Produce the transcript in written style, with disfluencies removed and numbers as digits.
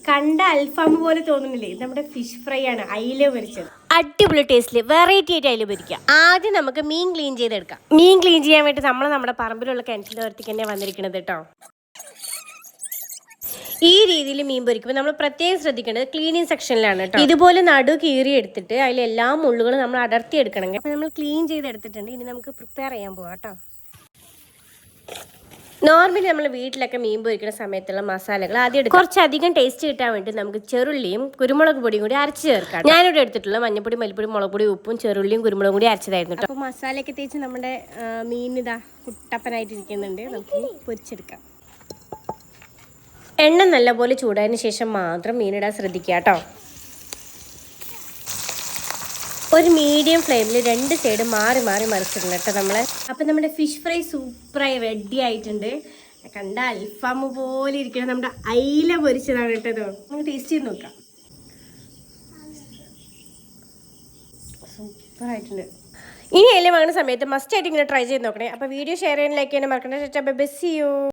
കണ്ട അൽഫാം പോലെ തോന്നുന്നില്ലേ? നമ്മുടെ ഫിഷ് ഫ്രൈ ആണ്, അയില പൊരിച്ചത്. അടിപൊളി ടേസ്റ്റിൽ വെറൈറ്റി ആയിട്ട് അയില പൊരിക്കാം. ആദ്യം നമുക്ക് മീൻ ക്ലീൻ ചെയ്തെടുക്കാം. മീൻ ക്ലീൻ ചെയ്യാൻ വേണ്ടി നമ്മുടെ പറമ്പിലുള്ള കിണറ്റിൻ്റെ ഓരത്തേക്ക് തന്നെ വന്നിരിക്കുന്നത് കേട്ടോ. ഈ രീതിയിൽ മീൻ പൊരിക്കുമ്പോൾ നമ്മൾ പ്രത്യേകം ശ്രദ്ധിക്കേണ്ടത് ക്ലീനിങ് സെക്ഷനിലാണ് കേട്ടോ. ഇതുപോലെ നടു കീറി എടുത്തിട്ട് അതിലെല്ലാ മുള്ളുകളും നമ്മൾ അടർത്തി എടുക്കണം. അപ്പോൾ നമ്മൾ ക്ലീൻ ചെയ്തെടുത്തിട്ടുണ്ട്. ഇനി നമുക്ക് പ്രിപ്പയർ ചെയ്യാൻ പോവാം കേട്ടോ. നോർമലി നമ്മൾ വീട്ടിലൊക്കെ മീൻ പൊരിക്കുന്ന സമയത്തുള്ള മസാലകൾ ആദ്യം എടുക്കും. കുറച്ചധികം ടേസ്റ്റ് കിട്ടാൻ വേണ്ടി നമുക്ക് ചെറുള്ളിയും കുരുമുളക് പൊടിയും കൂടി അരച്ച് ചേർക്കാം. ഞാനിവിടെ എടുത്തിട്ടുള്ള മഞ്ഞപ്പൊടി, മല്ലിപ്പൊടി, മുളക് പൊടി, ഉപ്പും ചെറുള്ളിയും കുരുമുളകും കൂടി അരച്ചതായിരുന്നു കേട്ടോ. അപ്പോൾ മസാലയൊക്കെ തേച്ച് നമ്മുടെ മീൻ ഇതാ കുട്ടപ്പനായിട്ടിരിക്കുന്നുണ്ട്. നമുക്ക് പൊരിച്ചെടുക്കാം. എണ്ണ നല്ലപോലെ ചൂടായതിന് ശേഷം മാത്രം മീനിടാൻ ശ്രദ്ധിക്കുക കേട്ടോ. ഒരു മീഡിയം ഫ്ലെയിമിൽ 2 സൈഡ് മാറി മാറി മറിച്ചിട്ടുണ്ട് കേട്ടോ നമ്മൾ. അപ്പം നമ്മുടെ ഫിഷ് ഫ്രൈ സൂപ്പറായി റെഡി ആയിട്ടുണ്ട്. കണ്ട അൽഫാം പോലെ ഇരിക്കണം. നമ്മുടെ അയില പൊരിച്ചതാണ് കേട്ടോ. നമുക്ക് ടേസ്റ്റ് ചെയ്ത് നോക്കാം. സൂപ്പറായിട്ടുണ്ട്. ഇനി അയില വാങ്ങുന്ന സമയത്ത് മസ്റ്റ് ആയിട്ട് ഇങ്ങനെ ട്രൈ ചെയ്ത് നോക്കണേ. അപ്പോൾ വീഡിയോ ഷെയർ ചെയ്യാൻ, ലൈക്ക് ചെയ്യാൻ മറക്കണ്ട. Bye bye, see U.